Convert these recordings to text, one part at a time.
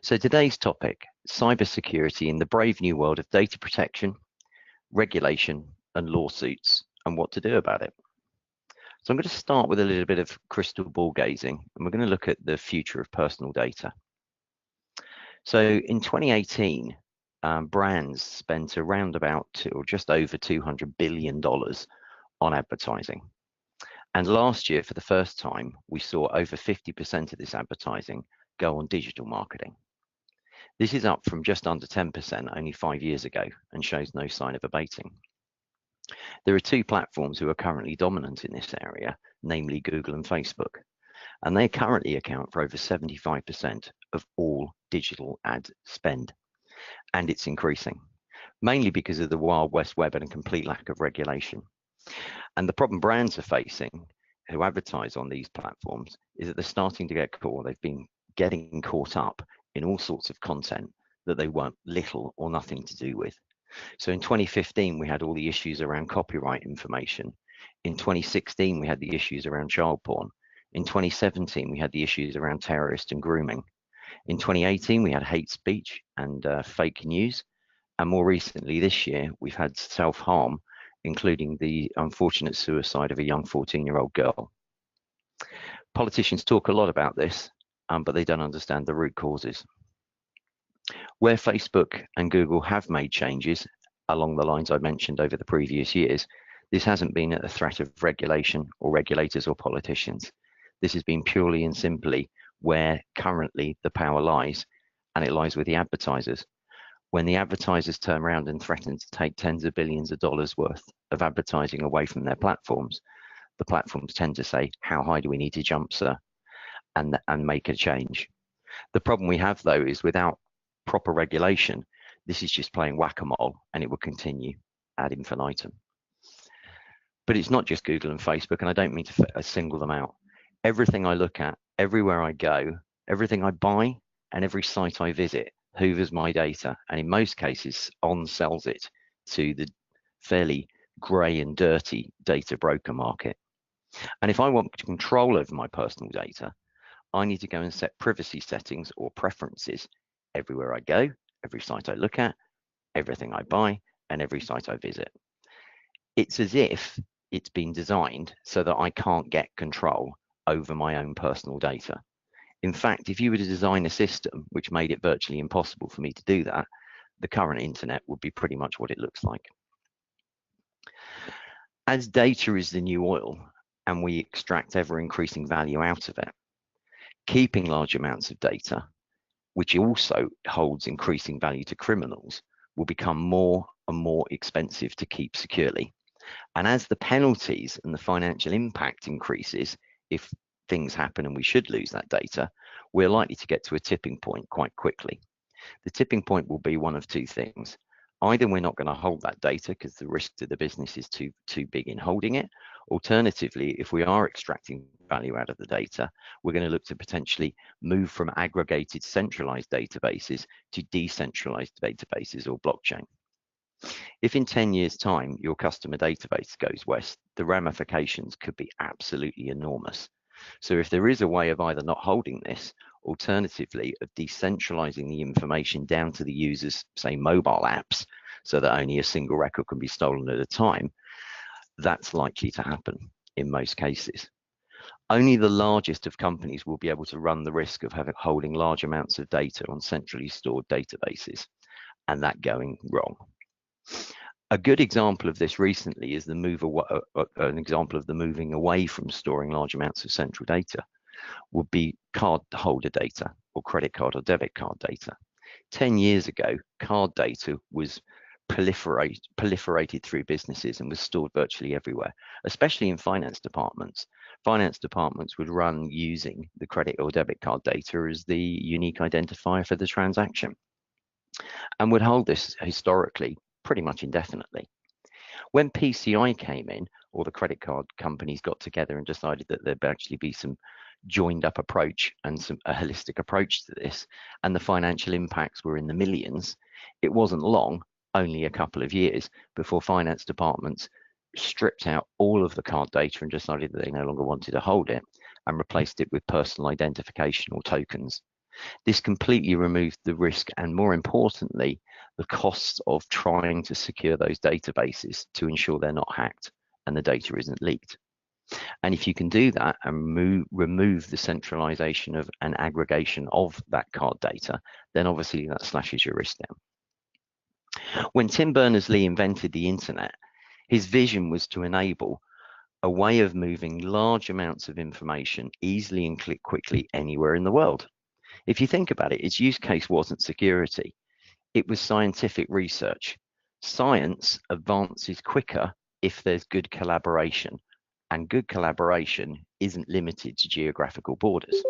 So today's topic, cybersecurity in the brave new world of data protection, regulation and lawsuits, and what to do about it. So I'm going to start with a little bit of crystal ball gazing, and we're going to look at the future of personal data. So in 2018, brands spent around about just over $200 billion on advertising. And last year, for the first time, we saw over 50% of this advertising go on digital marketing. This is up from just under 10% only 5 years ago and shows no sign of abating. There are two platforms who are currently dominant in this area, namely Google and Facebook, and they currently account for over 75% of all digital ad spend, and it's increasing, mainly because of the Wild West Web and a complete lack of regulation. And the problem brands are facing who advertise on these platforms is that they're starting to get caught. They've been getting caught up in all sorts of content that they want little or nothing to do with. So in 2015, we had all the issues around copyright information. In 2016, we had the issues around child porn. In 2017, we had the issues around terrorist and grooming. In 2018, we had hate speech and fake news. And more recently this year, we've had self-harm, including the unfortunate suicide of a young 14-year-old girl. Politicians talk a lot about this, but they don't understand the root causes. Where Facebook and Google have made changes along the lines I mentioned over the previous years, this hasn't been at the threat of regulation or regulators or politicians. This has been purely and simply where currently the power lies, and it lies with the advertisers. When the advertisers turn around and threaten to take tens of billions of dollars worth of advertising away from their platforms, the platforms tend to say, how high do we need to jump, sir? And make a change. The problem we have, though, is without proper regulation, this is just playing whack-a-mole, and it will continue ad infinitum. But it's not just Google and Facebook, and I don't mean to single them out. Everything I look at, everywhere I go, everything I buy, and every site I visit hoovers my data, and in most cases on-sells it to the fairly grey and dirty data broker market. And if I want control over my personal data, I need to go and set privacy settings or preferences everywhere I go, every site I look at, everything I buy, and every site I visit. It's as if it's been designed so that I can't get control over my own personal data. In fact, if you were to design a system which made it virtually impossible for me to do that, the current internet would be pretty much what it looks like. As data is the new oil and we extract ever increasing value out of it, keeping large amounts of data, which also holds increasing value to criminals, will become more and more expensive to keep securely. And as the penalties and the financial impact increases, if things happen and we should lose that data, we're likely to get to a tipping point quite quickly. The tipping point will be one of two things. Either we're not going to hold that data because the risk to the business is too big in holding it. Alternatively, if we are extracting value out of the data, we're going to look to potentially move from aggregated centralized databases to decentralized databases or blockchain. If in 10 years' time your customer database goes west, the ramifications could be absolutely enormous. So if there is a way of either not holding this, alternatively of decentralizing the information down to the user's, say, mobile apps, so that only a single record can be stolen at a time, that's likely to happen in most cases. Only the largest of companies will be able to run the risk of holding large amounts of data on centrally stored databases, and that going wrong. A good example of this recently is the moving away from storing large amounts of central data would be card holder data or credit card or debit card data. 10 years ago, card data was proliferated through businesses and was stored virtually everywhere, especially in finance departments. Finance departments would run using the credit or debit card data as the unique identifier for the transaction and would hold this historically pretty much indefinitely. When PCI came in, or the credit card companies got together and decided that there'd actually be some joined up approach and a holistic approach to this, and the financial impacts were in the millions, it wasn't long, only a couple of years, before finance departments stripped out all of the card data and decided that they no longer wanted to hold it and replaced it with personal identification or tokens. This completely removed the risk and, more importantly, the costs of trying to secure those databases to ensure they're not hacked and the data isn't leaked. And if you can do that and remove the centralization of and aggregation of that card data, then obviously that slashes your risk down. When Tim Berners-Lee invented the internet, his vision was to enable a way of moving large amounts of information easily and quickly anywhere in the world. If you think about it, its use case wasn't security. It was scientific research. Science advances quicker if there's good collaboration, and good collaboration isn't limited to geographical borders.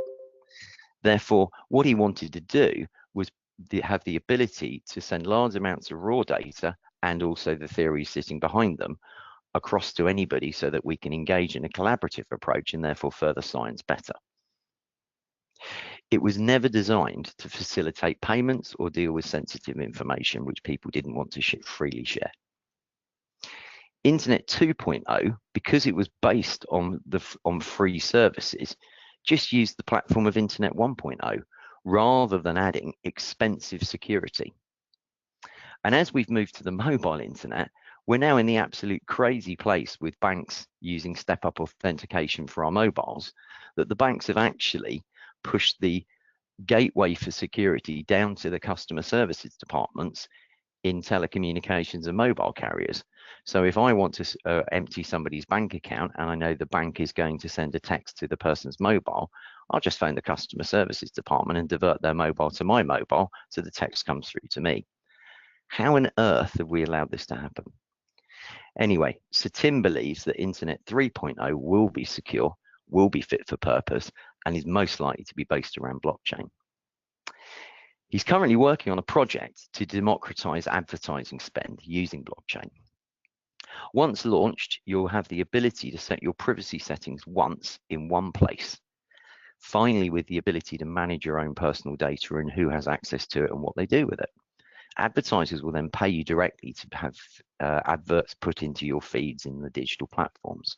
Therefore, what he wanted to do was have the ability to send large amounts of raw data and also the theories sitting behind them across to anybody so that we can engage in a collaborative approach and therefore further science better. It was never designed to facilitate payments or deal with sensitive information which people didn't want to freely share. Internet 2.0, because it was based on free services, just used the platform of Internet 1.0 rather than adding expensive security. And as we've moved to the mobile internet, we're now in the absolute crazy place with banks using step-up authentication for our mobiles, that the banks have actually pushed the gateway for security down to the customer services departments in telecommunications and mobile carriers. So if I want to empty somebody's bank account and I know the bank is going to send a text to the person's mobile, I'll just phone the customer services department and divert their mobile to my mobile so the text comes through to me. How on earth have we allowed this to happen? Anyway, so Tim believes that Internet 3.0 will be secure, will be fit for purpose, and is most likely to be based around blockchain. He's currently working on a project to democratize advertising spend using blockchain. Once launched, you'll have the ability to set your privacy settings once in one place. Finally, with the ability to manage your own personal data and who has access to it and what they do with it. Advertisers will then pay you directly to have adverts put into your feeds in the digital platforms.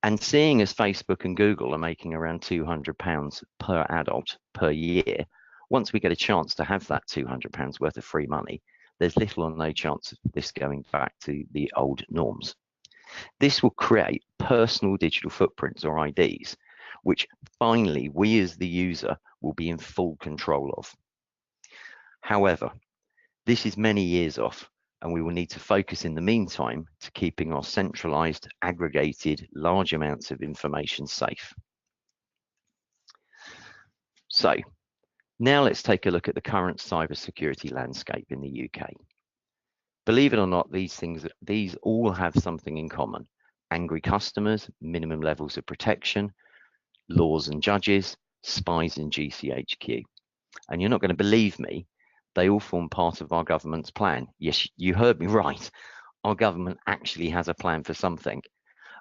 And seeing as Facebook and Google are making around £200 per adult per year, once we get a chance to have that £200 worth of free money, there's little or no chance of this going back to the old norms. This will create personal digital footprints or IDs, which finally we as the user will be in full control of. However, this is many years off, and we will need to focus in the meantime to keeping our centralized, aggregated, large amounts of information safe. So now let's take a look at the current cybersecurity landscape in the UK. Believe it or not, these all have something in common: angry customers, minimum levels of protection, laws and judges, spies and GCHQ. And you're not going to believe me, they all form part of our government's plan. Yes, you heard me right. Our government actually has a plan for something.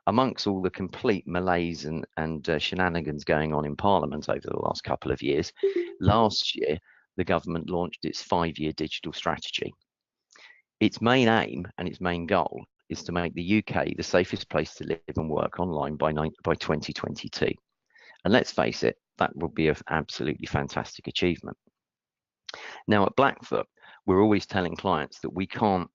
Amongst all the complete malaise and shenanigans going on in Parliament over the last couple of years, last year, the government launched its 5-year digital strategy. Its main aim and its main goal is to make the UK the safest place to live and work online by 2022. And let's face it, that will be an absolutely fantastic achievement. Now at Blackfoot, we're always telling clients that we can't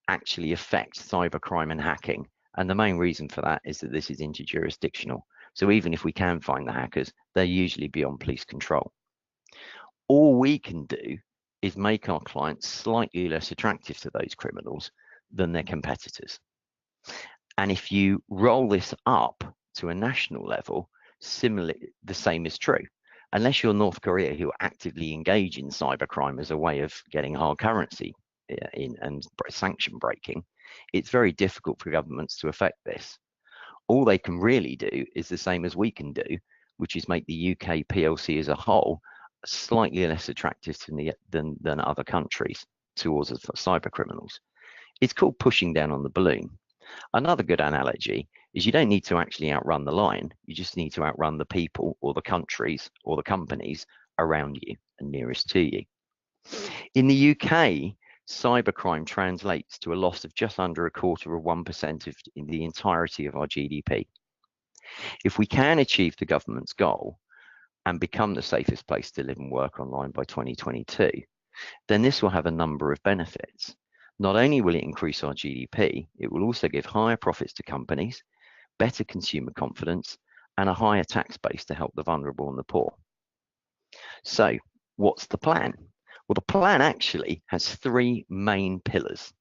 actually affect cybercrime and hacking. And the main reason for that is that this is interjurisdictional. So even if we can find the hackers, they're usually beyond police control. All we can do is make our clients slightly less attractive to those criminals than their competitors. And if you roll this up to a national level, similarly, the same is true. Unless you're North Korea, who actively engage in cybercrime as a way of getting hard currency in and sanction breaking, it's very difficult for governments to affect this. All they can really do is the same as we can do, which is make the UK PLC as a whole slightly less attractive than other countries towards cyber criminals. It's called pushing down on the balloon. Another good analogy is you don't need to actually outrun the lion, you just need to outrun the people or the countries or the companies around you and nearest to you. In the UK, cybercrime translates to a loss of just under 1/4% of in the entirety of our GDP. If we can achieve the government's goal, and become the safest place to live and work online by 2022, then this will have a number of benefits. Not only will it increase our GDP, it will also give higher profits to companies, better consumer confidence, and a higher tax base to help the vulnerable and the poor. So, what's the plan? Well, the plan actually has three main pillars.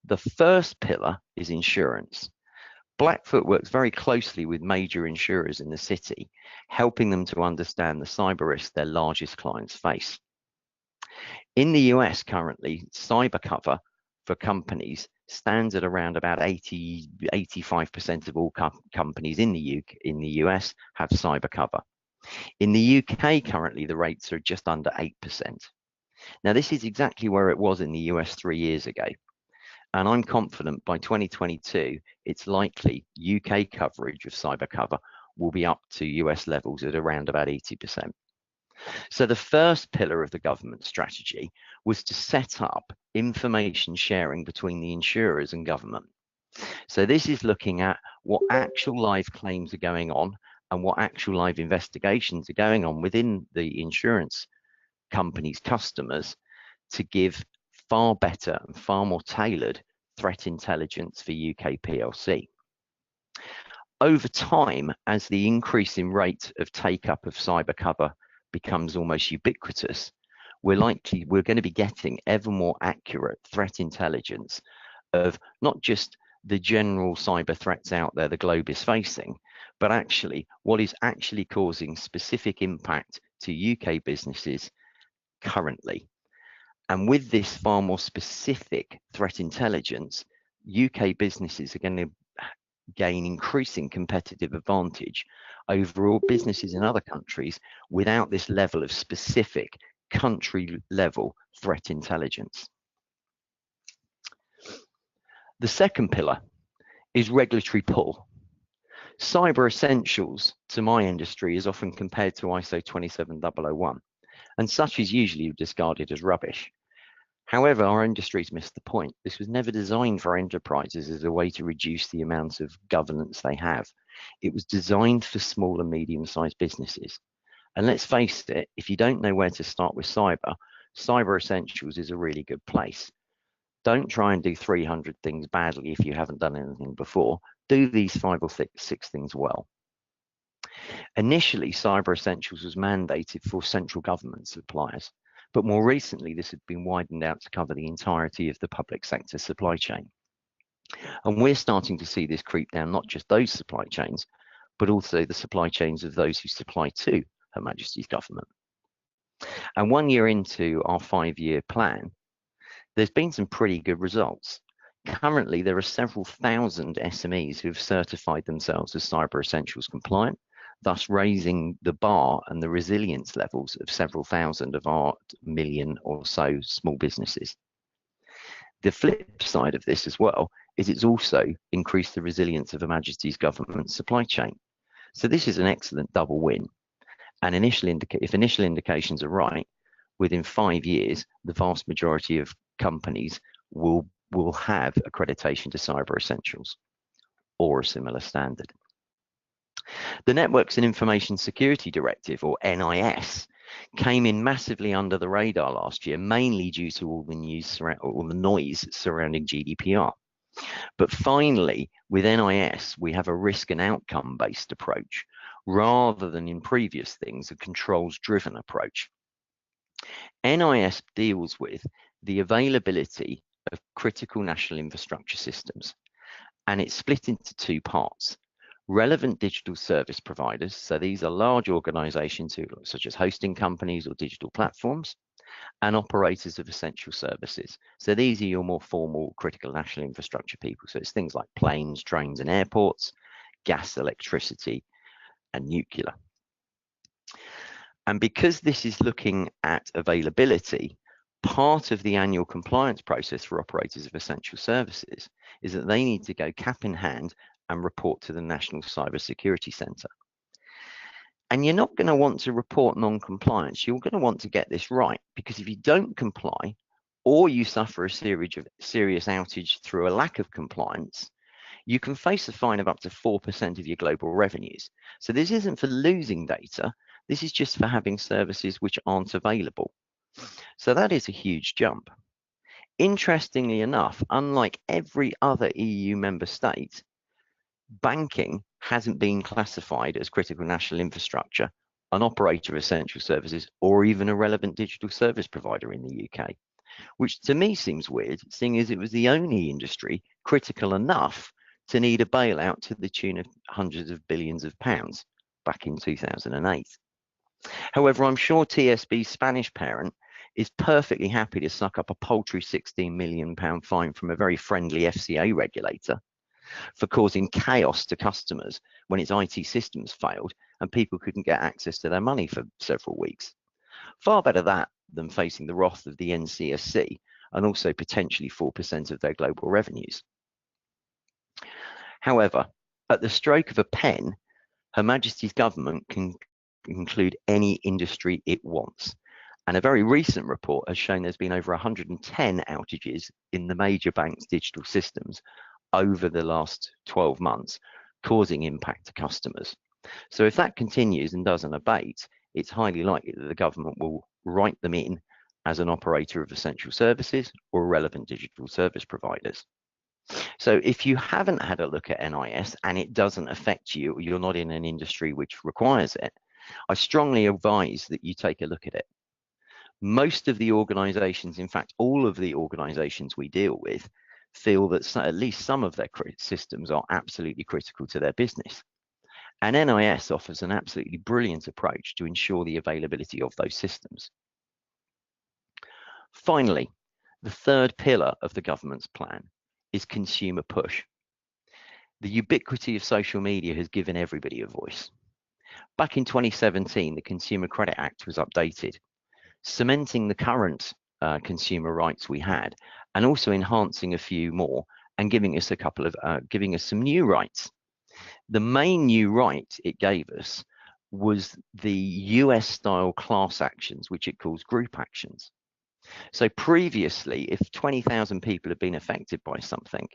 The first pillar is insurance. Blackfoot works very closely with major insurers in the city, helping them to understand the cyber risks their largest clients face. In the US currently, cyber cover for companies stands at around about 85% of all companies in the US have cyber cover. In the UK currently, the rates are just under 8%. Now, this is exactly where it was in the US 3 years ago. And I'm confident by 2022, it's likely UK coverage of cyber cover will be up to US levels at around about 80%. So the first pillar of the government strategy was to set up information sharing between the insurers and government. So this is looking at what actual live claims are going on and what actual live investigations are going on within the insurance company's customers to give far better and far more tailored threat intelligence for UK PLC. Over time, as the increasing rate of take-up of cyber cover becomes almost ubiquitous, we're going to be getting ever more accurate threat intelligence of not just the general cyber threats out there the globe is facing, but actually what is actually causing specific impact to UK businesses currently. And with this far more specific threat intelligence, UK businesses are going to gain increasing competitive advantage over all businesses in other countries without this level of specific country level threat intelligence. The second pillar is regulatory pull. Cyber Essentials to my industry is often compared to ISO 27001, and such is usually discarded as rubbish. However, our industry's missed the point. This was never designed for enterprises as a way to reduce the amount of governance they have. It was designed for small and medium-sized businesses. And let's face it, if you don't know where to start with Cyber Essentials is a really good place. Don't try and do 300 things badly if you haven't done anything before. Do these 5 or 6 things well. Initially, Cyber Essentials was mandated for central government suppliers, but more recently, this had been widened out to cover the entirety of the public sector supply chain. And we're starting to see this creep down not just those supply chains, but also the supply chains of those who supply to Her Majesty's government. And 1 year into our 5-year plan, there's been some pretty good results. Currently, there are several thousand SMEs who have certified themselves as Cyber Essentials compliant, thus raising the bar and the resilience levels of several thousand of our million or so small businesses. The flip side of this as well is it's also increased the resilience of Her Majesty's government supply chain. So this is an excellent double win. And if initial indications are right, within 5 years, the vast majority of companies will have accreditation to Cyber Essentials or a similar standard. The Networks and Information Security Directive, or NIS, came in massively under the radar last year, mainly due to all the noise surrounding GDPR. But finally, with NIS, we have a risk and outcome-based approach, rather than in previous things, a controls-driven approach. NIS deals with the availability of critical national infrastructure systems, and it's split into 2 parts. Relevant digital service providers, so these are large organizations such as hosting companies or digital platforms, and operators of essential services. So these are your more formal critical national infrastructure people. So it's things like planes, trains and airports, gas, electricity, and nuclear. And because this is looking at availability, part of the annual compliance process for operators of essential services is that they need to go cap in hand and report to the National Cybersecurity Centre. And you're not going to want to report non-compliance. You're going to want to get this right, because if you don't comply or you suffer a serious outage through a lack of compliance, you can face a fine of up to 4% of your global revenues. So this isn't for losing data. This is just for having services which aren't available. So that is a huge jump. Interestingly enough, unlike every other EU member state, banking hasn't been classified as critical national infrastructure, an operator of essential services, or even a relevant digital service provider in the UK, which to me seems weird, seeing as it was the only industry critical enough to need a bailout to the tune of hundreds of billions of pounds back in 2008. However, I'm sure TSB's Spanish parent is perfectly happy to suck up a paltry £16 million fine from a very friendly FCA regulator for causing chaos to customers when its IT systems failed and people couldn't get access to their money for several weeks. Far better that than facing the wrath of the NCSC and also potentially 4% of their global revenues. However, at the stroke of a pen, Her Majesty's government can include any industry it wants. And a very recent report has shown there's been over 110 outages in the major banks' digital systems over the last 12 months, causing impact to customers. So if that continues and doesn't abate, it's highly likely that the government will write them in as an operator of essential services or relevant digital service providers. So if you haven't had a look at NIS and it doesn't affect you, you're not in an industry which requires it, I strongly advise that you take a look at it. Most of the organizations, in fact, all of the organizations we deal with, feel that at least some of their systems are absolutely critical to their business. And NIS offers an absolutely brilliant approach to ensure the availability of those systems. Finally, the third pillar of the government's plan is consumer push. The ubiquity of social media has given everybody a voice. Back in 2017, the Consumer Credit Act was updated, cementing the current consumer rights we had, and also enhancing a few more and giving us some new rights. The main new right it gave us was the US style class actions, which it calls group actions. So previously, if 20,000 people had been affected by something,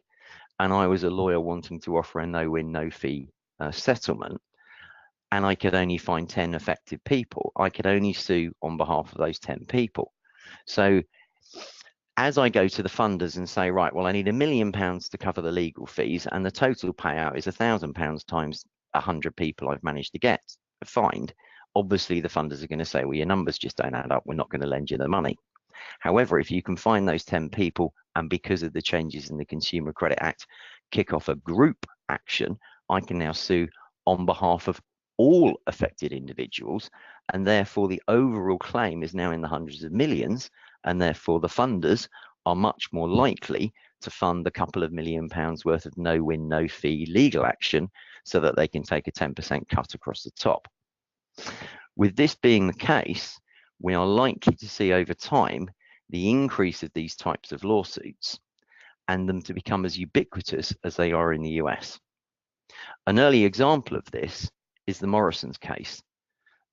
and I was a lawyer wanting to offer a no-win, no-fee settlement, and I could only find 10 affected people, I could only sue on behalf of those 10 people. So as I go to the funders and say, right, well, I need £1 million to cover the legal fees, and the total payout is £1,000 times 100 people I've managed to get fined, obviously the funders are going to say, well, your numbers just don't add up, we're not going to lend you the money. However, if you can find those 10 people, and because of the changes in the Consumer Credit Act, kick off a group action, I can now sue on behalf of all affected individuals, and therefore the overall claim is now in the hundreds of millions, and therefore the funders are much more likely to fund a couple of £1 million worth of no-win, no-fee legal action so that they can take a 10% cut across the top. With this being the case, we are likely to see over time the increase of these types of lawsuits and them to become as ubiquitous as they are in the US. An early example of this is the Morrison's case.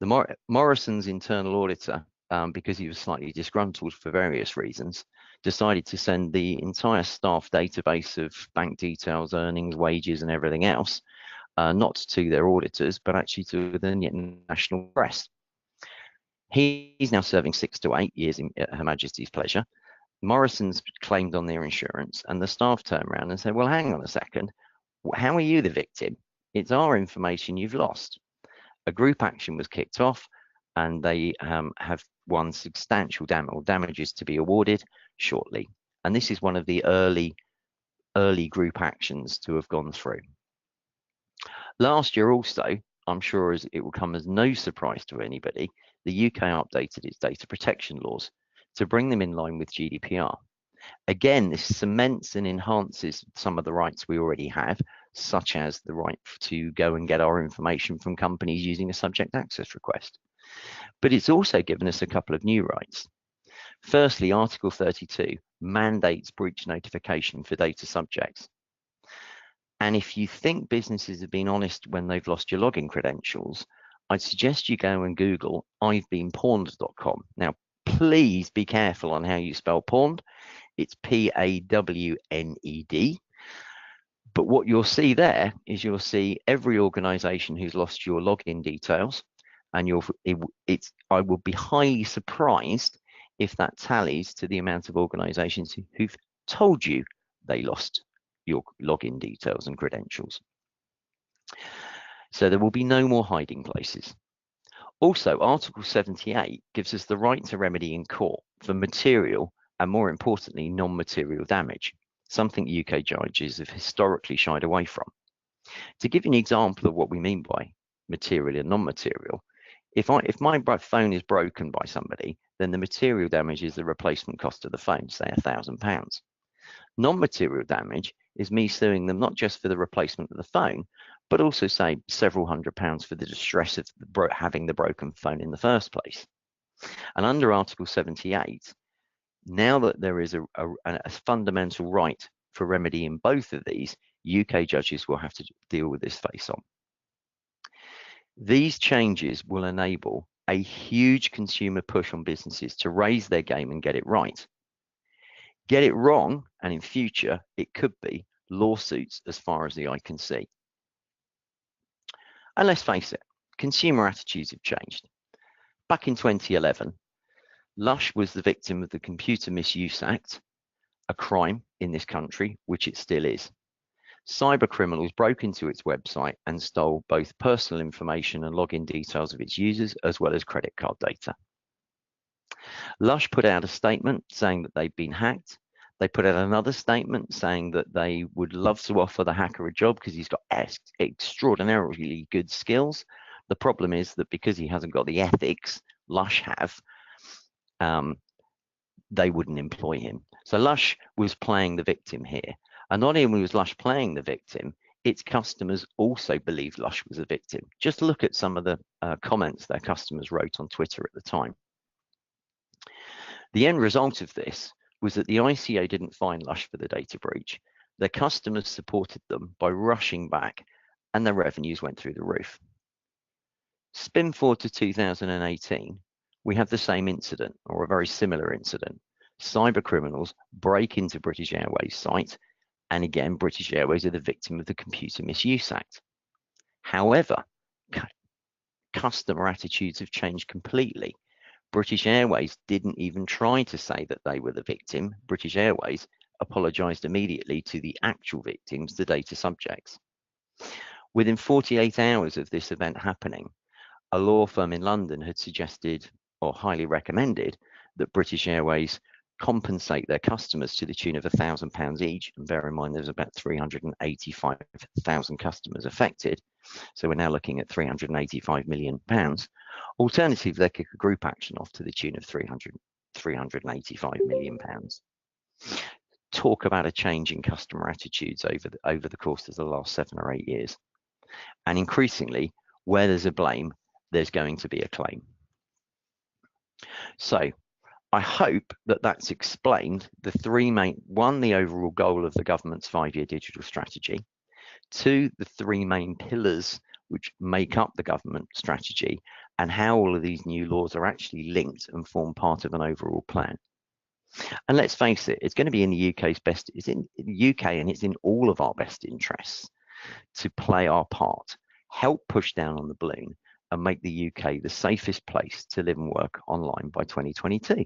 The Morrison's internal auditor, because he was slightly disgruntled for various reasons, decided to send the entire staff database of bank details, earnings, wages, and everything else, not to their auditors, but actually to the national press. He's now serving 6 to 8 years at Her Majesty's pleasure. Morrison's claimed on their insurance, and the staff turned around and said, well, hang on a second, how are you the victim? It's our information you've lost. A group action was kicked off, and they have won substantial damages to be awarded shortly. And this is one of the early group actions to have gone through. Last year also, I'm sure as it will come as no surprise to anybody, the UK updated its data protection laws to bring them in line with GDPR. Again, this cements and enhances some of the rights we already have, such as the right to go and get our information from companies using a subject access request. But it's also given us a couple of new rights. Firstly, Article 32 mandates breach notification for data subjects. And if you think businesses have been honest when they've lost your login credentials, I'd suggest you go and Google I'veBeenPawned.com. Now, please be careful on how you spell pawned. It's P-A-W-N-E-D. But what you'll see there is you'll see every organization who's lost your login details and I will be highly surprised if that tallies to the amount of organizations who've told you they lost your login details and credentials. So there will be no more hiding places. Also, Article 78 gives us the right to remedy in court for material and, more importantly, non-material damage, something UK judges have historically shied away from. To give you an example of what we mean by material and non-material, if my phone is broken by somebody, then the material damage is the replacement cost of the phone, say £1,000. Non-material damage is me suing them not just for the replacement of the phone, but also, say, several £100s for the distress of having the broken phone in the first place. And under Article 78, now that there is a fundamental right for remedy in both of these, UK judges will have to deal with this face on. These changes will enable a huge consumer push on businesses to raise their game and get it right. Get it wrong, and in future, it could be lawsuits as far as the eye can see. And let's face it, consumer attitudes have changed. Back in 2011, Lush was the victim of the Computer Misuse Act, a crime in this country, which it still is. Cyber criminals broke into its website and stole both personal information and login details of its users, as well as credit card data. Lush put out a statement saying that they'd been hacked. They put out another statement saying that they would love to offer the hacker a job because he's got extraordinarily good skills. The problem is that because he hasn't got the ethics Lush have, they wouldn't employ him. So Lush was playing the victim here. And not only was Lush playing the victim, its customers also believed Lush was a victim. Just look at some of the comments their customers wrote on Twitter at the time. The end result of this was that the ICO didn't fine Lush for the data breach. Their customers supported them by rushing back, and their revenues went through the roof. Spin forward to 2018, we have the same incident, or a very similar incident. Cyber criminals break into British Airways site, and again, British Airways are the victim of the Computer Misuse Act. However, customer attitudes have changed completely. British Airways didn't even try to say that they were the victim. British Airways apologized immediately to the actual victims, the data subjects. Within 48 hours of this event happening, a law firm in London had suggested or highly recommended that British Airways compensate their customers to the tune of £1,000 each. And bear in mind, there's about 385,000 customers affected. So we're now looking at £385 million. Alternatively, they kick a group action off to the tune of £385 million. Talk about a change in customer attitudes over the course of the last 7 or 8 years. And increasingly, where there's a blame, there's going to be a claim. So I hope that that's explained the three main, one, the overall goal of the government's 5-year digital strategy, 2, the 3 main pillars which make up the government strategy, and how all of these new laws are actually linked and form part of an overall plan. And let's face it, it's going to be in the UK's best, it's in the UK and it's in all of our best interests to play our part, help push down on the balloon and make the UK the safest place to live and work online by 2022.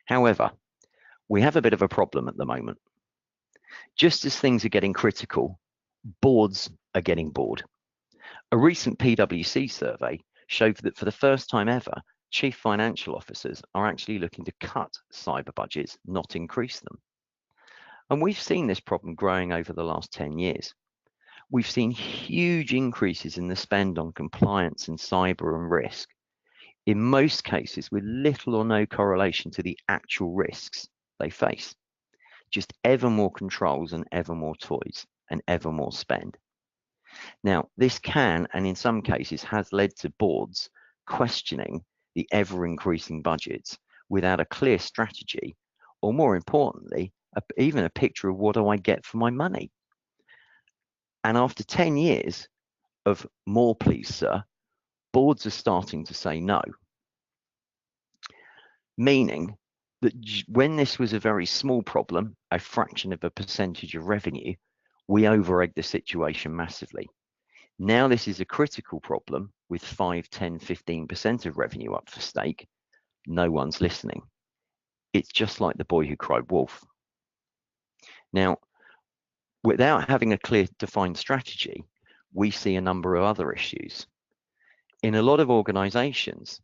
However, we have a bit of a problem at the moment. Just as things are getting critical, boards are getting bored. A recent PwC survey showed that for the first time ever, chief financial officers are actually looking to cut cyber budgets, not increase them. And we've seen this problem growing over the last 10 years. We've seen huge increases in the spend on compliance and cyber and risk, in most cases with little or no correlation to the actual risks they face. Just ever more controls and ever more toys and ever more spend. Now, this can, and in some cases has led to boards questioning the ever-increasing budgets without a clear strategy, or more importantly, even a picture of what do I get for my money. And after 10 years of more please, sir, boards are starting to say no. Meaning that when this was a very small problem, a fraction of a percentage of revenue, we over-egged the situation massively. Now this is a critical problem with 5, 10, 15% of revenue up for stake. No one's listening. It's just like the boy who cried wolf. Now, without having a clear defined strategy, we see a number of other issues. In a lot of organizations,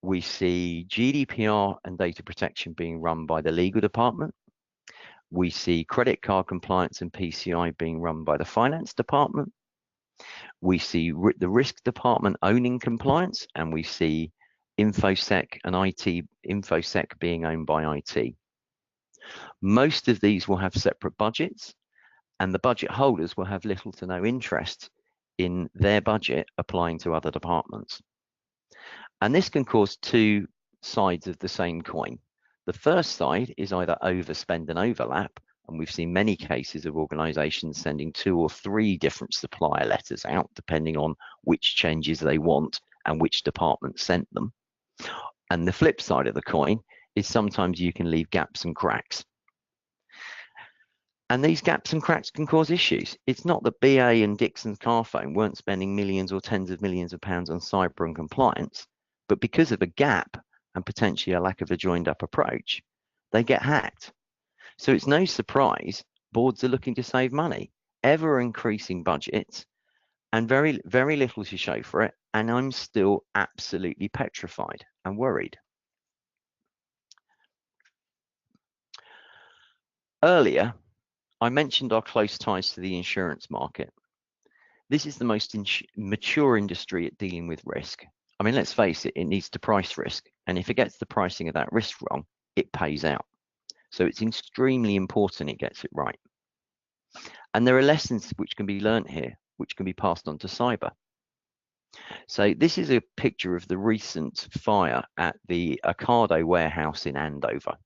we see GDPR and data protection being run by the legal department. We see credit card compliance and PCI being run by the finance department. We see the risk department owning compliance, and we see InfoSec and InfoSec being owned by IT. Most of these will have separate budgets, and the budget holders will have little to no interest in their budget applying to other departments. And this can cause two sides of the same coin. The first side is either overspend and overlap, and we've seen many cases of organizations sending 2 or 3 different supplier letters out, depending on which changes they want and which department sent them. And the flip side of the coin is sometimes you can leave gaps and cracks. And these gaps and cracks can cause issues. It's not that BA and Dixon's Carphone weren't spending millions or tens of millions of pounds on cyber and compliance, but because of a gap and potentially a lack of a joined up approach, they get hacked. So it's no surprise boards are looking to save money, ever increasing budgets, and very, very little to show for it. And I'm still absolutely petrified and worried. Earlier, I mentioned our close ties to the insurance market. This is the most mature industry at dealing with risk. I mean, let's face it, it needs to price risk. And if it gets the pricing of that risk wrong, it pays out. So it's extremely important it gets it right. And there are lessons which can be learned here, which can be passed on to cyber. So this is a picture of the recent fire at the Ocado warehouse in Andover.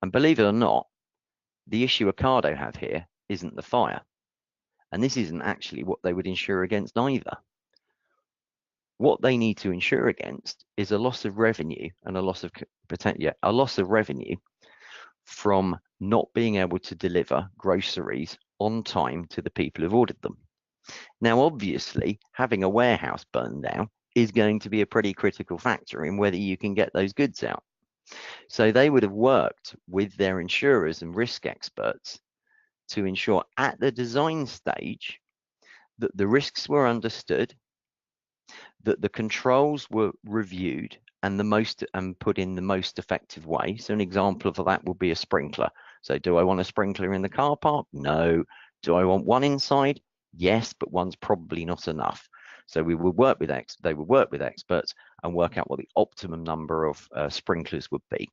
And believe it or not, the issue Ocado have here isn't the fire. And this isn't actually what they would insure against either. What they need to insure against is a loss of revenue and a loss of revenue from not being able to deliver groceries on time to the people who've ordered them. Now, obviously, having a warehouse burned down is going to be a pretty critical factor in whether you can get those goods out. So they would have worked with their insurers and risk experts to ensure at the design stage that the risks were understood, that the controls were reviewed and put in the most effective way. So an example of that will be a sprinkler. So do I want a sprinkler in the car park? No. Do I want one inside? Yes, but one's probably not enough. So they would work with experts and work out what the optimum number of sprinklers would be.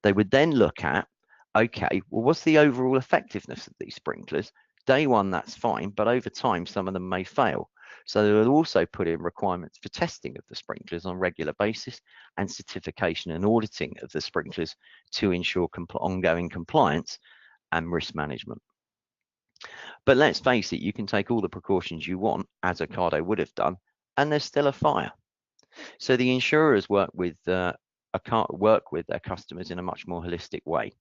They would then look at, okay, well, what's the overall effectiveness of these sprinklers? Day one, that's fine, but over time, some of them may fail. So they will also put in requirements for testing of the sprinklers on a regular basis and certification and auditing of the sprinklers to ensure ongoing compliance and risk management. But let's face it, you can take all the precautions you want, as Ocado would have done, and there's still a fire. So the insurers work with their customers in a much more holistic way.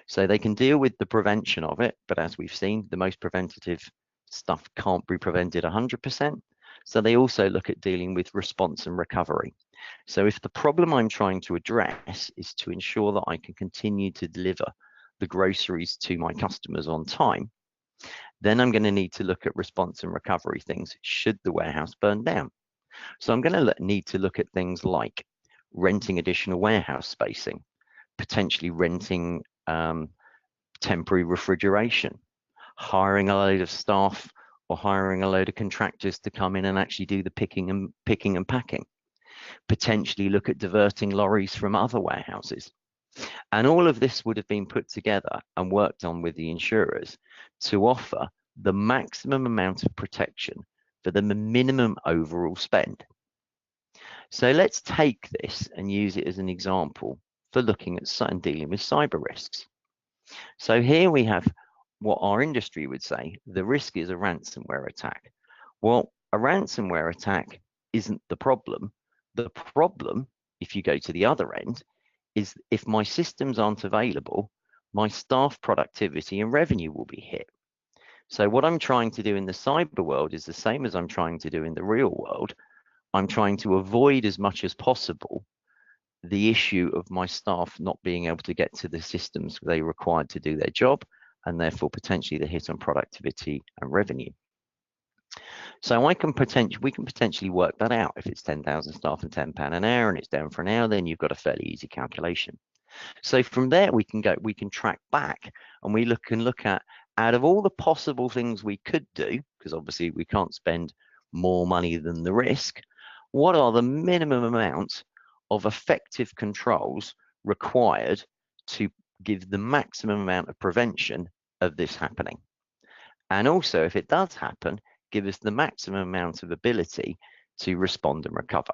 So they can deal with the prevention of it, but as we've seen, the most preventative stuff can't be prevented 100%. So they also look at dealing with response and recovery. So if the problem I'm trying to address is to ensure that I can continue to deliver the groceries to my customers on time, then I'm going to need to look at response and recovery things should the warehouse burn down. So I'm going to need to look at things like renting additional warehouse spacing, potentially renting temporary refrigeration, hiring a load of staff or hiring a load of contractors to come in and actually do the picking and packing, potentially look at diverting lorries from other warehouses. And all of this would have been put together and worked on with the insurers to offer the maximum amount of protection for the minimum overall spend. So let's take this and use it as an example for looking at and dealing with cyber risks. So here we have what our industry would say, the risk is a ransomware attack. Well, a ransomware attack isn't the problem. The problem, if you go to the other end, is if my systems aren't available, my staff productivity and revenue will be hit. So what I'm trying to do in the cyber world is the same as I'm trying to do in the real world. I'm trying to avoid as much as possible the issue of my staff not being able to get to the systems they required to do their job, and therefore potentially the hit on productivity and revenue. So we can potentially work that out. If it's 10,000 staff and £10 an hour and it's down for an hour, then you've got a fairly easy calculation. So from there we can track back, and we can look at, out of all the possible things we could do, because obviously we can't spend more money than the risk, what are the minimum amounts of effective controls required to give the maximum amount of prevention of this happening? And also, if it does happen, give us the maximum amount of ability to respond and recover.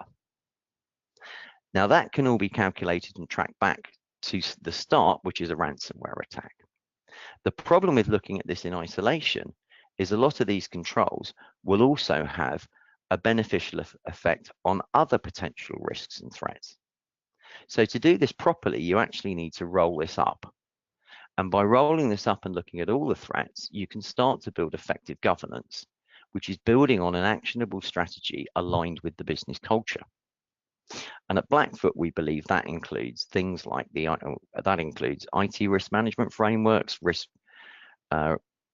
Now that can all be calculated and tracked back to the start, which is a ransomware attack. The problem with looking at this in isolation is a lot of these controls will also have a beneficial effect on other potential risks and threats. So to do this properly, you actually need to roll this up. And by rolling this up and looking at all the threats, you can start to build effective governance, which is building on an actionable strategy aligned with the business culture. And at Blackfoot, we believe that includes things like IT risk management frameworks, risk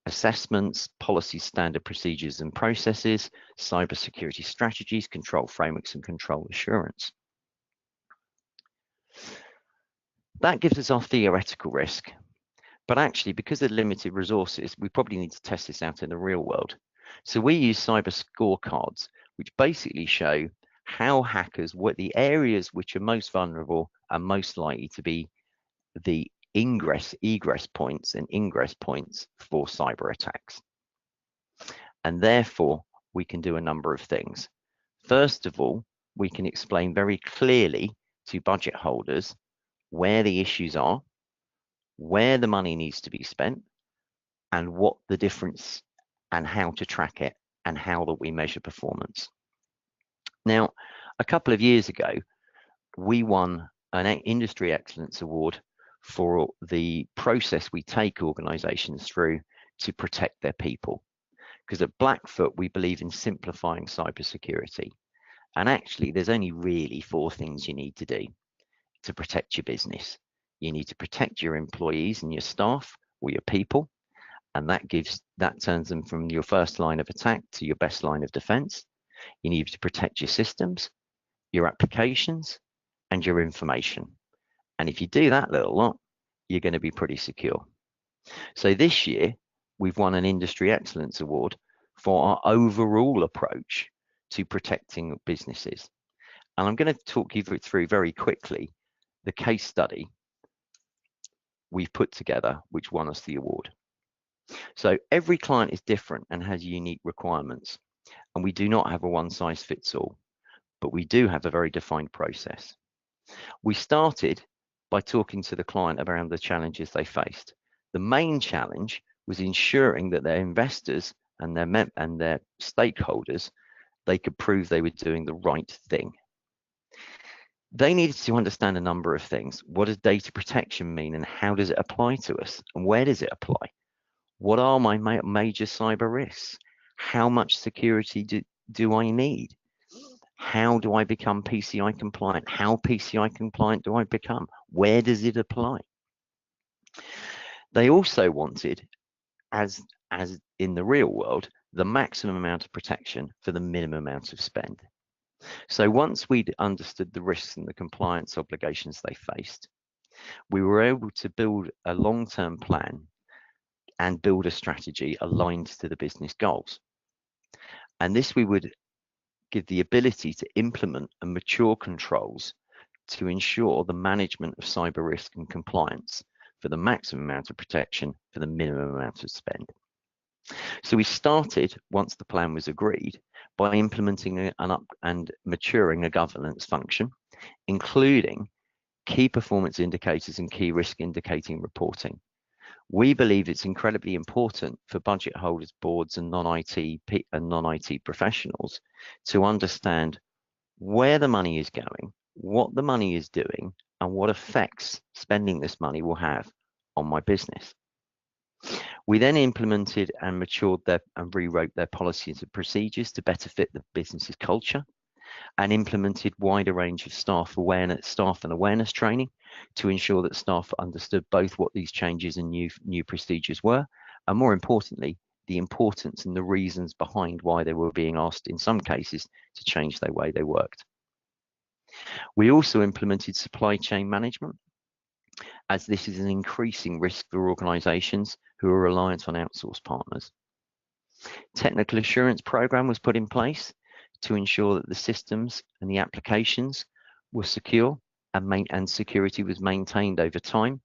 assessments, policy standard procedures and processes, cybersecurity strategies, control frameworks, and control assurance. That gives us our theoretical risk. But actually, because of limited resources, we probably need to test this out in the real world. So we use cyber scorecards, which basically show how hackers, what the areas which are most vulnerable and most likely to be the egress points and ingress points for cyber attacks. And therefore, we can do a number of things. First of all, we can explain very clearly to budget holders where the issues are, where the money needs to be spent, and what the difference and how to track it and how that we measure performance. Now, a couple of years ago, we won an Industry Excellence Award for the process we take organizations through to protect their people. Because at Blackfoot, we believe in simplifying cybersecurity. And actually, there's only really 4 things you need to do to protect your business. You need to protect your employees and your staff or your people. And that turns them from your first line of attack to your best line of defense. You need to protect your systems, your applications, and your information. And if you do that little lot, you're going to be pretty secure. So this year, we've won an Industry Excellence Award for our overall approach to protecting businesses. And I'm going to talk you through very quickly the case study we've put together, which won us the award. So every client is different and has unique requirements. And we do not have a one-size-fits-all, but we do have a very defined process. We started by talking to the client around the challenges they faced. The main challenge was ensuring that their investors and their stakeholders, they could prove they were doing the right thing. They needed to understand a number of things. What does data protection mean, and how does it apply to us, and where does it apply? What are my major cyber risks? How much security do I need? How do I become PCI compliant? How PCI compliant do I become? Where does it apply? They also wanted, as in the real world, the maximum amount of protection for the minimum amount of spend. So once we'd understood the risks and the compliance obligations they faced, we were able to build a long-term plan and build a strategy aligned to the business goals. And this we would give the ability to implement and mature controls to ensure the management of cyber risk and compliance for the maximum amount of protection for the minimum amount of spend. So we started, once the plan was agreed, by implementing and maturing a governance function, including key performance indicators and key risk indicating reporting. We believe it's incredibly important for budget holders, boards, and non-IT professionals to understand where the money is going, what the money is doing, and what effects spending this money will have on my business. We then implemented and matured and rewrote their policies and procedures to better fit the business's culture, and implemented wider range of staff and awareness training to ensure that staff understood both what these changes and new procedures were, and more importantly, the importance and the reasons behind why they were being asked in some cases to change the way they worked. We also implemented supply chain management, as this is an increasing risk for organisations who are reliant on outsourced partners. Technical assurance program was put in place to ensure that the systems and the applications were secure and security was maintained over time.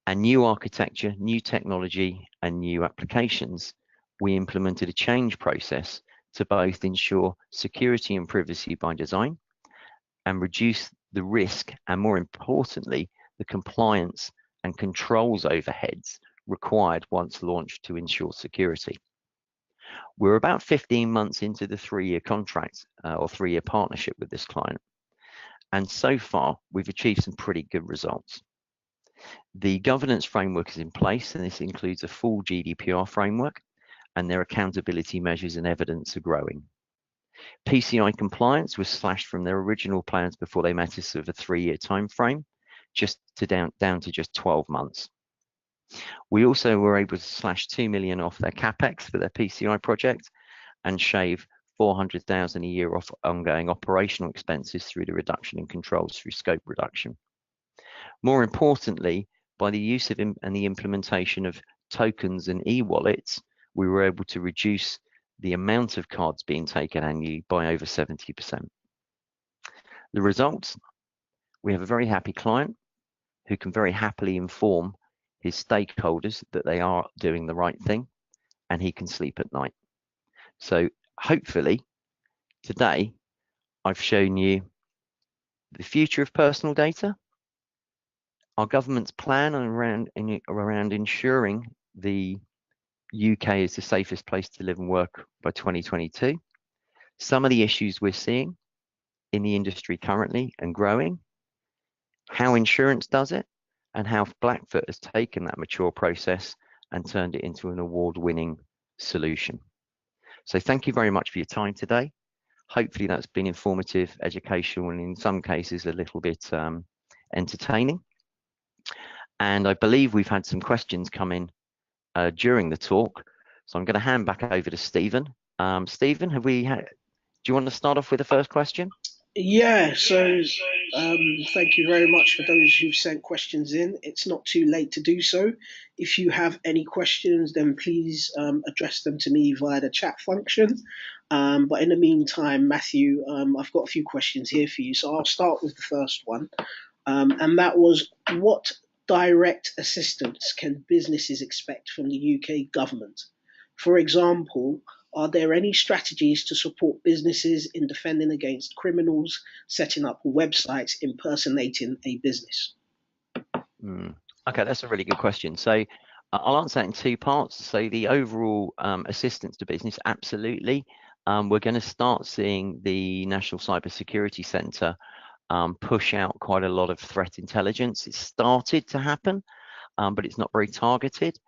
And new architecture, new technology, and new applications, we implemented a change process to both ensure security and privacy by design and reduce the risk and, more importantly, the compliance and controls overheads required once launched to ensure security. We're about 15 months into the 3-year contract or 3-year partnership with this client. And so far, we've achieved some pretty good results. The governance framework is in place, and this includes a full GDPR framework, and their accountability measures and evidence are growing. PCI compliance was slashed from their original plans before they met us of a 3-year time frame, just to down to just 12 months. We also were able to slash 2 million off their capex for their PCI project and shave 400,000 a year off ongoing operational expenses through the reduction in controls through scope reduction. More importantly, by the use of and the implementation of tokens and e-wallets, we were able to reduce the amount of cards being taken annually by over 70%. The results, we have a very happy client who can very happily inform his stakeholders that they are doing the right thing, and he can sleep at night. So hopefully today I've shown you the future of personal data, our government's plan around ensuring the UK is the safest place to live and work by 2022, some of the issues we're seeing in the industry currently and growing, how insurance does it, and how Blackfoot has taken that mature process and turned it into an award-winning solution. So thank you very much for your time today. Hopefully that's been informative, educational, and in some cases a little bit entertaining. And I believe we've had some questions come in during the talk. So I'm going to hand back over to Stephen. Stephen, do you want to start off with the first question? Yeah, so thank you very much for those who've sent questions in. It's not too late to do so. If you have any questions, then please address them to me via the chat function. But in the meantime, Matthew, I've got a few questions here for you. So I'll start with the first one. And that was, what direct assistance can businesses expect from the UK government? For example, are there any strategies to support businesses in defending against criminals setting up websites impersonating a business? Okay, that's a really good question. So I'll answer that in 2 parts. So the overall assistance to business, absolutely. We're going to start seeing the National Cybersecurity Centre push out quite a lot of threat intelligence. It's started to happen, but it's not very targeted.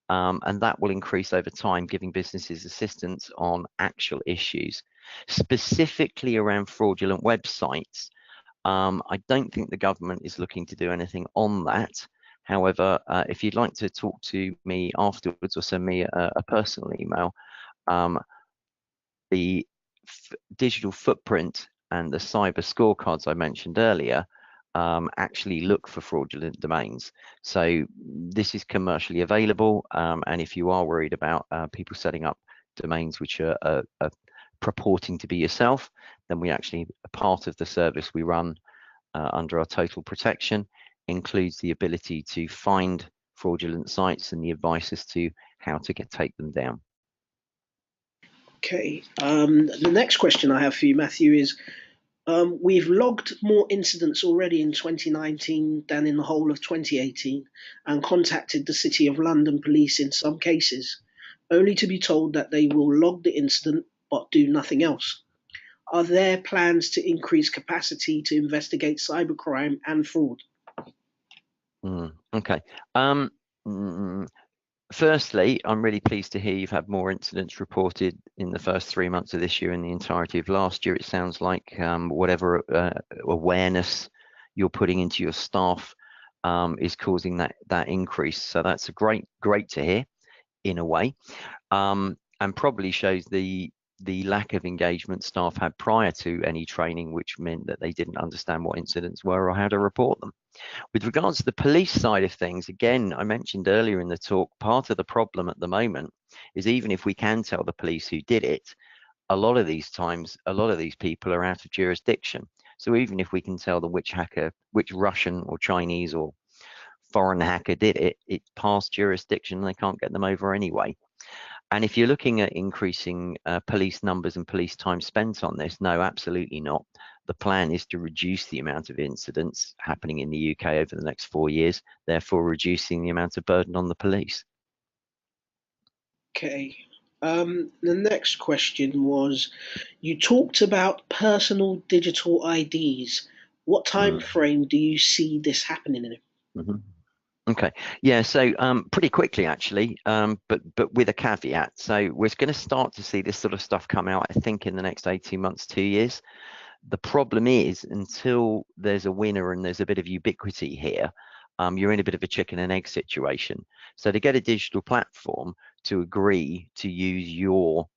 And that will increase over time, giving businesses assistance on actual issues. Specifically around fraudulent websites, I don't think the government is looking to do anything on that. However, if you'd like to talk to me afterwards or send me a personal email, the digital footprint and the cyber scorecards I mentioned earlier actually look for fraudulent domains. So this is commercially available, and if you are worried about people setting up domains which are purporting to be yourself, then we actually, a part of the service we run under our total protection includes the ability to find fraudulent sites and the advice as to how to take them down. Okay, the next question I have for you, Matthew, is we've logged more incidents already in 2019 than in the whole of 2018 and contacted the City of London Police in some cases, only to be told that they will log the incident but do nothing else. Are there plans to increase capacity to investigate cybercrime and fraud? Okay. Firstly, I'm really pleased to hear you've had more incidents reported in the first 3 months of this year and the entirety of last year. It sounds like whatever awareness you're putting into your staff is causing that increase. So that's great to hear in a way, and probably shows the lack of engagement staff had prior to any training, which meant that they didn't understand what incidents were or how to report them. With regards to the police side of things, again, I mentioned earlier in the talk, part of the problem at the moment is even if we can tell the police who did it, a lot of these times, a lot of these people are out of jurisdiction. So even if we can tell them which hacker, which Russian or Chinese or foreign hacker did it, it's past jurisdiction and they can't get them over anyway. And if you're looking at increasing police numbers and police time spent on this, no, absolutely not. The plan is to reduce the amount of incidents happening in the UK over the next 4 years, therefore reducing the amount of burden on the police. Okay. The next question was, you talked about personal digital IDs. What time frame do you see this happening in? Mm-hmm. Okay, yeah, so pretty quickly actually, but with a caveat. So we're going to start to see this sort of stuff come out, I think, in the next 18 months, 2 years. The problem is, until there's a winner and there's a bit of ubiquity here, you're in a bit of a chicken and egg situation. So to get a digital platform to agree to use your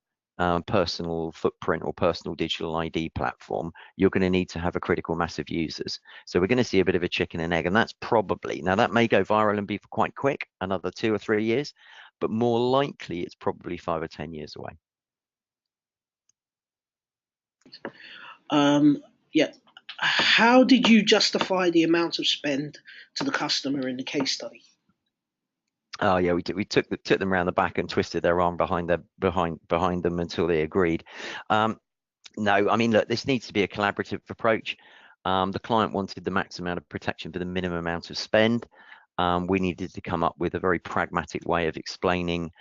personal footprint or personal digital ID platform, you're going to need to have a critical mass of users. So we're going to see a bit of a chicken and egg, and that's probably, now that may go viral and be quite quick, another 2 or 3 years, but more likely it's probably 5 or 10 years away. Yeah. How did you justify the amount of spend to the customer in the case study? Oh yeah, we took them around the back and twisted their arm behind them until they agreed. No, I mean, look, this needs to be a collaborative approach. The client wanted the maximum amount of protection for the minimum amount of spend. We needed to come up with a very pragmatic way of explaining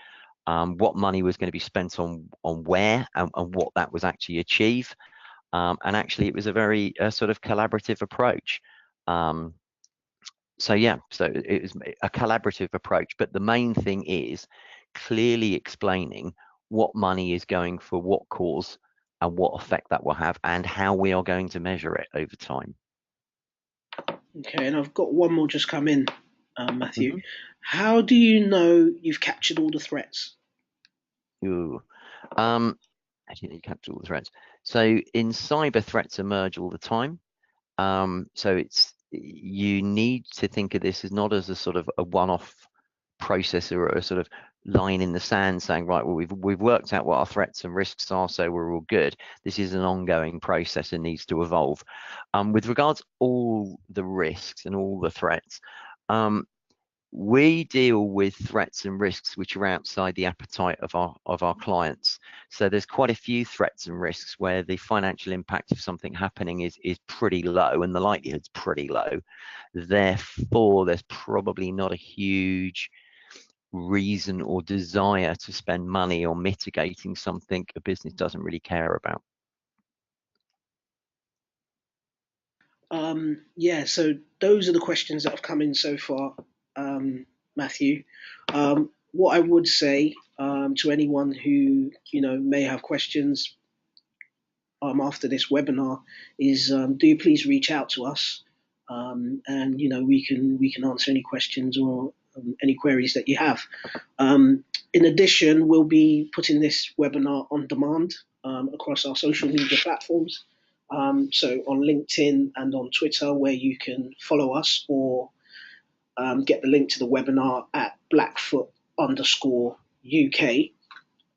what money was going to be spent on where and what that was actually achieve. And actually, it was a very sort of collaborative approach. So yeah, so it was a collaborative approach, but the main thing is clearly explaining what money is going for what cause and what effect that will have and how we are going to measure it over time. Okay, and I've got one more just come in, Matthew. Mm-hmm. How do you know you've captured all the threats? Ooh. I think you capture all the threats. So in cyber, threats emerge all the time. So you need to think of this as not as a sort of a one-off process or a sort of line in the sand saying, right, well, we've worked out what our threats and risks are, so we're all good. This is an ongoing process and needs to evolve. With regards all the risks and all the threats, we deal with threats and risks which are outside the appetite of our clients. So there's quite a few threats and risks where the financial impact of something happening is pretty low and the likelihood's pretty low. Therefore, there's probably not a huge reason or desire to spend money on mitigating something a business doesn't really care about. Yeah, so those are the questions that have come in so far, Matthew. What I would say to anyone who may have questions after this webinar is do please reach out to us, and we can answer any questions or any queries that you have. In addition, we'll be putting this webinar on demand across our social media platforms. So on LinkedIn and on Twitter, where you can follow us or get the link to the webinar at Blackfoot_UK.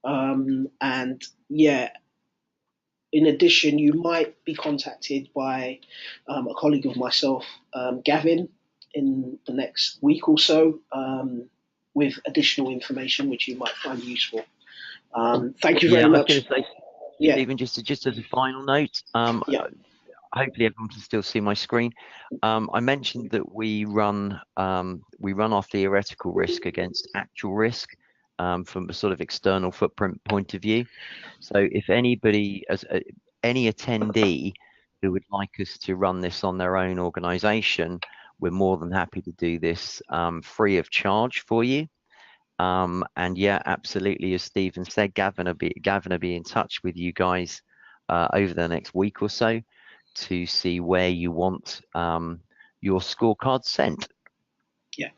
And yeah, in addition, you might be contacted by a colleague of myself, Gavin, in the next week or so with additional information which you might find useful. Thank you very much. I was going to say, Yeah. Stephen, just as a final note, Yeah. hopefully everyone can still see my screen. I mentioned that we run our theoretical risk against actual risk from a sort of external footprint point of view. So if anybody, any attendee who would like us to run this on their own organization, we're more than happy to do this free of charge for you. And yeah, absolutely, as Stephen said, Gavin will be in touch with you guys over the next week or so to see where you want your scorecards sent. Yeah.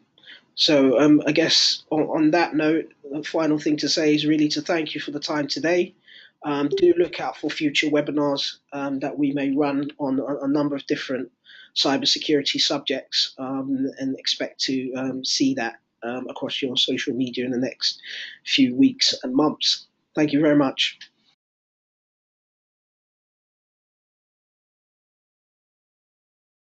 So I guess on that note, the final thing to say is really to thank you for the time today. Do look out for future webinars that we may run on a number of different cybersecurity subjects, and expect to see that across your social media in the next few weeks and months. Thank you very much.